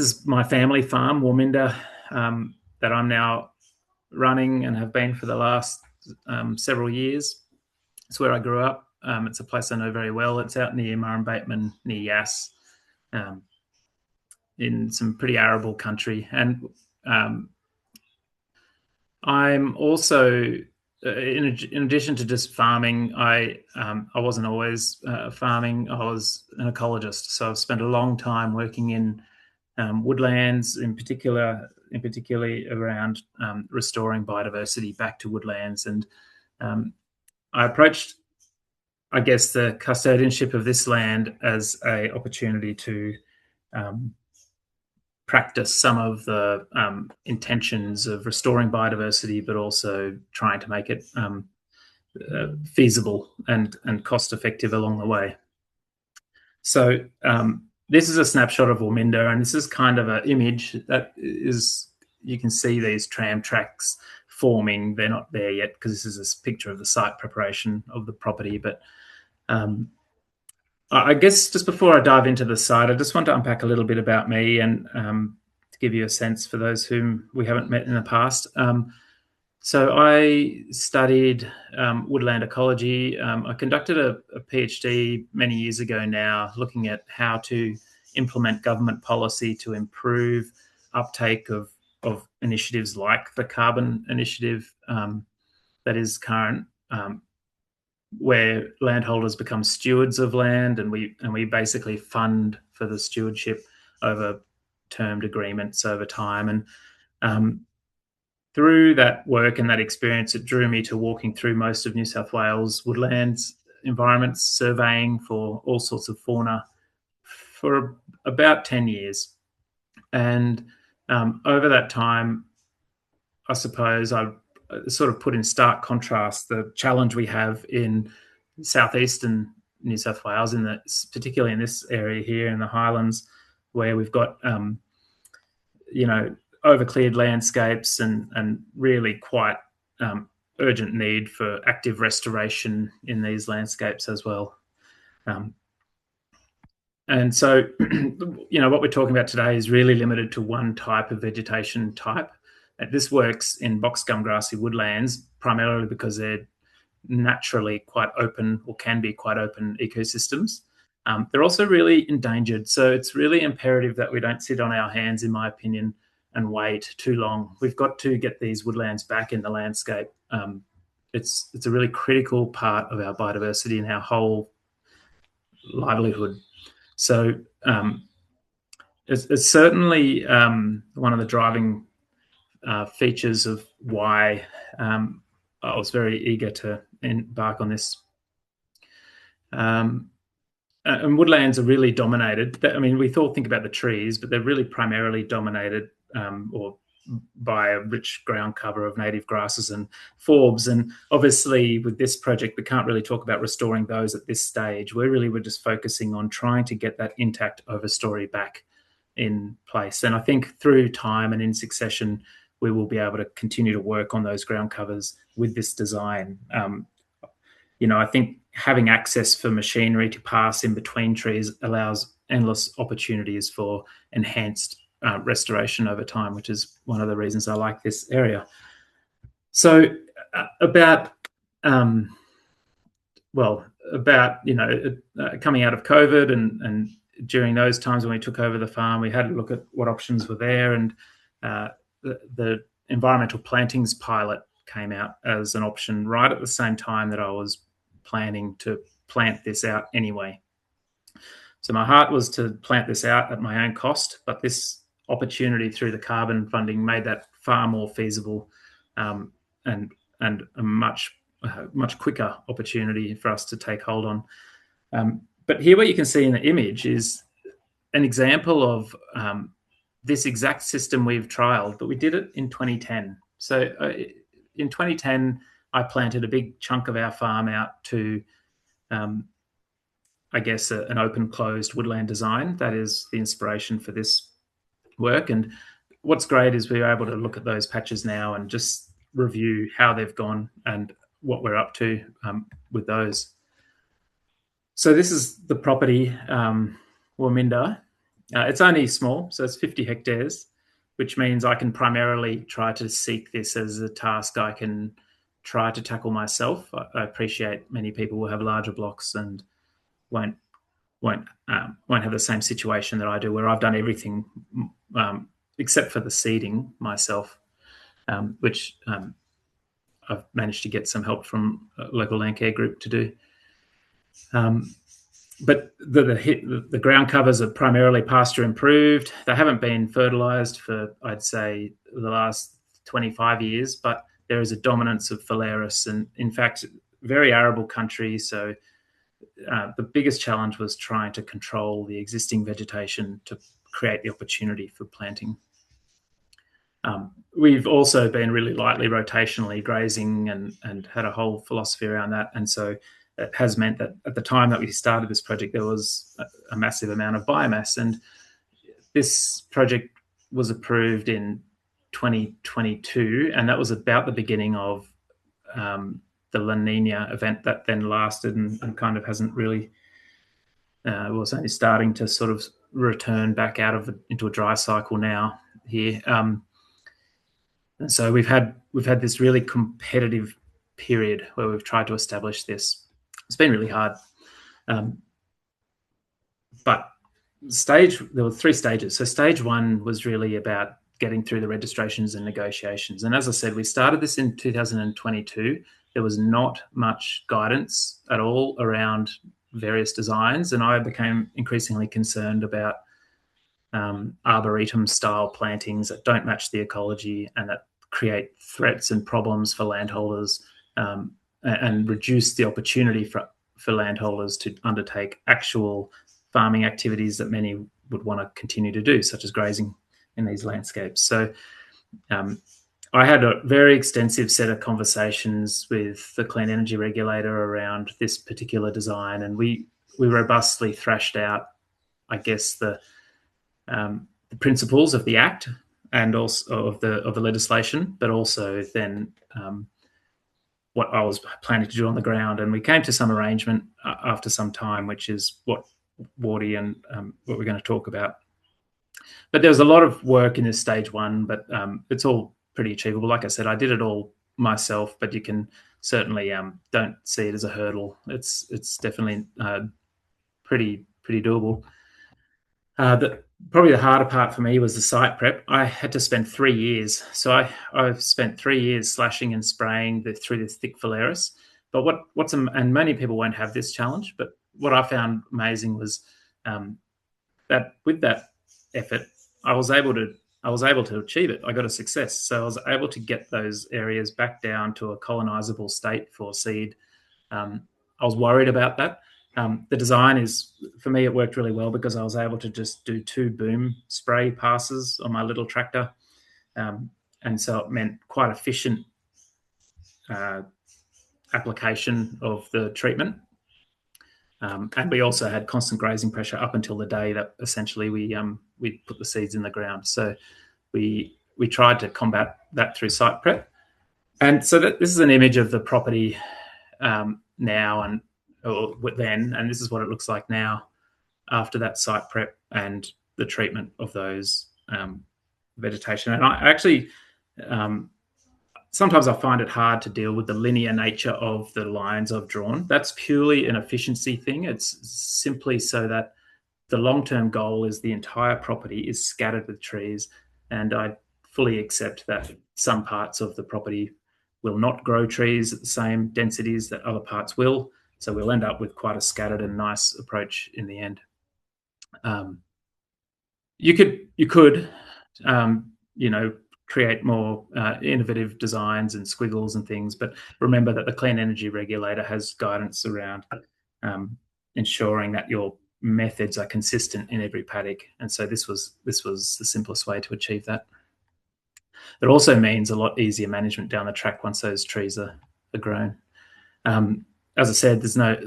This is my family farm, Warminda, that I'm now running and have been for the last several years. It's where I grew up. It's a place I know very well. It's out near Murrumbateman, near Yass, in some pretty arable country. And I'm also, in addition to just farming, I wasn't always farming. I was an ecologist, so I've spent a long time working in woodlands, particularly around restoring biodiversity back to woodlands. And I approached, I guess, the custodianship of this land as an opportunity to practice some of the intentions of restoring biodiversity, but also trying to make it feasible and cost effective along the way. So this is a snapshot of Warminda, and this is kind of an image that is, you can see these tram tracks forming. They're not there yet because this is a picture of the site preparation of the property. But I guess just before I dive into the site, I just want to unpack a little bit about me and to give you a sense for those whom we haven't met in the past. So I studied woodland ecology. I conducted a PhD many years ago now, looking at how to implement government policy to improve uptake of initiatives like the carbon initiative that is current, where landholders become stewards of land, and we basically fund for the stewardship over termed agreements over time. And through that work and that experience, it drew me to walking through most of New South Wales woodlands environments, surveying for all sorts of fauna for about 10 years. And over that time, I suppose I sort of put in stark contrast the challenge we have in southeastern New South Wales, particularly in this area here in the Highlands, where we've got overcleared landscapes and really quite urgent need for active restoration in these landscapes as well. And so, what we're talking about today is really limited to one type of vegetation type. This works in box gum grassy woodlands primarily because they're naturally quite open, or can be quite open, ecosystems. They're also really endangered, so it's really imperative that we don't sit on our hands, in my opinion, and wait too long. We've got to get these woodlands back in the landscape. It's a really critical part of our biodiversity and our whole livelihood. So it's certainly one of the driving features of why I was very eager to embark on this. And woodlands are really dominated. I mean, we think about the trees, but they're really primarily dominated or by a rich ground cover of native grasses and forbs. And obviously with this project, we can't really talk about restoring those at this stage. We're just focusing on trying to get that intact overstory back in place. And I think through time and in succession, we will be able to continue to work on those ground covers with this design. I think having access for machinery to pass in between trees allows endless opportunities for enhanced restoration over time, which is one of the reasons I like this area. So about coming out of COVID and during those times when we took over the farm, we had to look at what options were there, and the environmental plantings pilot came out as an option right at the same time that I was planning to plant this out anyway. So my heart was to plant this out at my own cost, but this opportunity through the carbon funding made that far more feasible and a much quicker opportunity for us to take hold on. But here what you can see in the image is an example of this exact system we've trialed, but we did it in 2010. So in 2010, I planted a big chunk of our farm out to, an open-closed woodland design. That is the inspiration for this work. And what's great is we were able to look at those patches now and just review how they've gone and what we're up to with those. So this is the property, Warminda. It's only small, so it's 50 hectares, which means I can primarily try to seek this as a task I can try to tackle myself. I appreciate many people will have larger blocks and won't have the same situation that I do, where I've done everything except for the seeding myself, which I've managed to get some help from a local land care group to do. But the ground covers are primarily pasture improved. They haven't been fertilised for, I'd say, the last 25 years, but there is a dominance of phalaris, and in fact, very arable country. So the biggest challenge was trying to control the existing vegetation to create the opportunity for planting. We've also been really lightly rotationally grazing and had a whole philosophy around that. And so it has meant that at the time that we started this project, there was a massive amount of biomass. And this project was approved in 2022, and that was about the beginning of the La Nina event that then lasted and kind of hasn't really, was only starting to sort of return back into a dry cycle now here. And so we've had this really competitive period where we've tried to establish this. It's been really hard, but there were 3 stages. So stage 1 was really about getting through the registrations and negotiations. And as I said, we started this in 2022. There was not much guidance at all around various designs, and I became increasingly concerned about arboretum style plantings that don't match the ecology and that create threats and problems for landholders, and reduce the opportunity for landholders to undertake actual farming activities that many would want to continue to do, such as grazing in these landscapes. So I had a very extensive set of conversations with the Clean Energy Regulator around this particular design, and we robustly thrashed out, I guess, the principles of the Act and also of the legislation, but also then what I was planning to do on the ground. And we came to some arrangement after some time, which is what Wardy and what we're going to talk about. But there was a lot of work in this stage 1, but it's all pretty achievable. Like I said, I did it all myself, but you can certainly don't see it as a hurdle. It's definitely pretty doable. Probably the harder part for me was the site prep. I had to spend 3 years. So I've spent 3 years slashing and spraying through this thick phalaris. But and many people won't have this challenge, but what I found amazing was that with that effort, I was able to achieve it. I got a success. So I was able to get those areas back down to a colonizable state for seed. I was worried about that. The design is, for me, it worked really well because I was able to just do 2 boom spray passes on my little tractor. And so it meant quite efficient application of the treatment. And we also had constant grazing pressure up until the day that essentially we put the seeds in the ground. So we tried to combat that through site prep. And so this is an image of the property now or then, and this is what it looks like now after that site prep and the treatment of those vegetation. And I actually, sometimes I find it hard to deal with the linear nature of the lines I've drawn. That's purely an efficiency thing. It's simply so that the long-term goal is the entire property is scattered with trees, and I fully accept that some parts of the property will not grow trees at the same densities that other parts will. So we'll end up with quite a scattered and nice approach in the end. You could, create more innovative designs and squiggles and things, but remember that the Clean Energy Regulator has guidance around ensuring that your methods are consistent in every paddock, and so this was the simplest way to achieve that. It also means a lot easier management down the track once those trees are grown. As I said,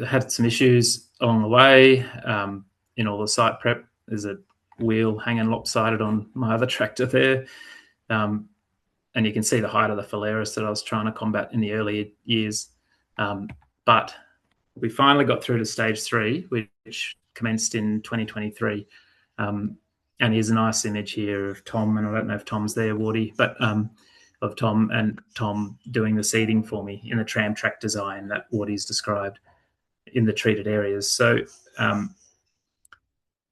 had some issues along the way in all the site prep. There's a wheel hanging lopsided on my other tractor there. And you can see the height of the phalaris that I was trying to combat in the early years. But we finally got through to stage 3, which commenced in 2023. And here's a nice image here of Tom, and I don't know if Tom's there, Wardy, but of Tom doing the seeding for me in the tram track design that Wardy's described in the treated areas. So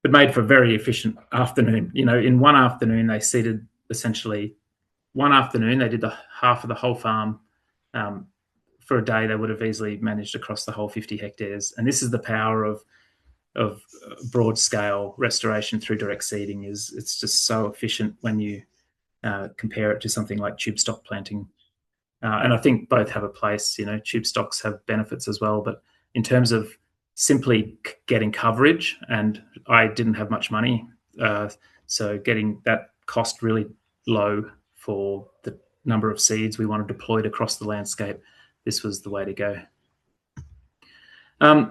it made for a very efficient afternoon. In one afternoon, they seeded essentially one afternoon, they did the half of the whole farm. For a day, they would have easily managed across the whole 50 hectares. And this is the power of broad scale restoration through direct seeding. It's just so efficient when you compare it to something like tube stock planting. And I think both have a place. Tube stocks have benefits as well, but in terms of simply getting coverage, and I didn't have much money, so getting that cost really low for the number of seeds we wanted deployed across the landscape, this was the way to go.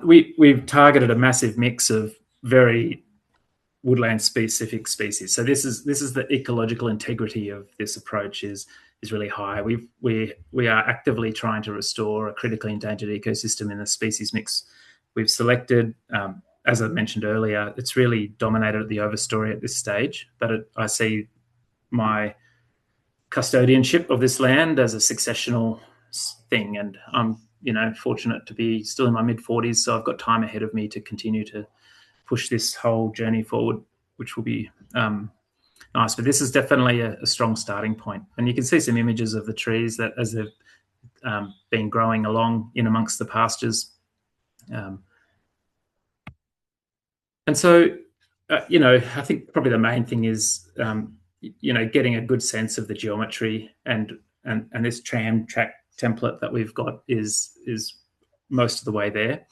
We've targeted a massive mix of very woodland specific species. So this is the ecological integrity of this approach is really high. We are actively trying to restore a critically endangered ecosystem in the species mix we've selected. As I mentioned earlier, it's really dominated at the overstory at this stage, but I see my custodianship of this land as a successional thing, and I'm fortunate to be still in my mid-40s, so I've got time ahead of me to continue to push this whole journey forward, which will be nice. But this is definitely a strong starting point, and you can see some images of the trees that as they've been growing along in amongst the pastures. And so, I think probably the main thing is, getting a good sense of the geometry, and this tram track template that we've got is most of the way there.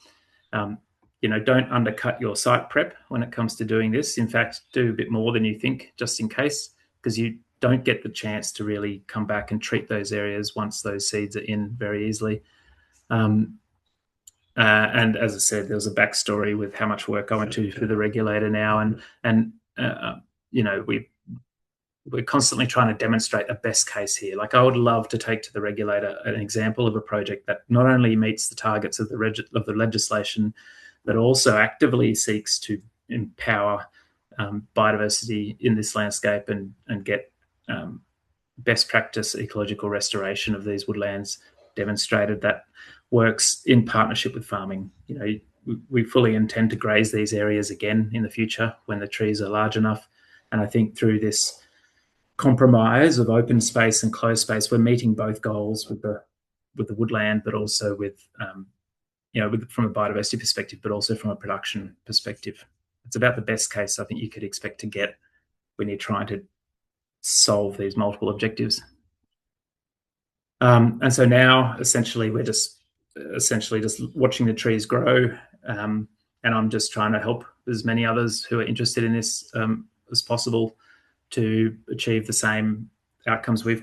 Don't undercut your site prep when it comes to doing this. In fact, do a bit more than you think, just in case, because you don't get the chance to really come back and treat those areas once those seeds are in very easily. And as I said, there's a backstory with how much work I went to for the regulator now, and we're constantly trying to demonstrate a best case here. Like, I would love to take to the regulator an example of a project that not only meets the targets of the legislation, but also actively seeks to empower biodiversity in this landscape and get best practice ecological restoration of these woodlands demonstrated that works in partnership with farming. We fully intend to graze these areas again in the future when the trees are large enough. And I think through this compromise of open space and closed space, we're meeting both goals with the woodland, but also with from a biodiversity perspective, but also from a production perspective. It's about the best case I think you could expect to get when you're trying to solve these multiple objectives. And so now, essentially, we're just watching the trees grow, and I'm just trying to help as many others who are interested in this as possible to achieve the same outcomes we've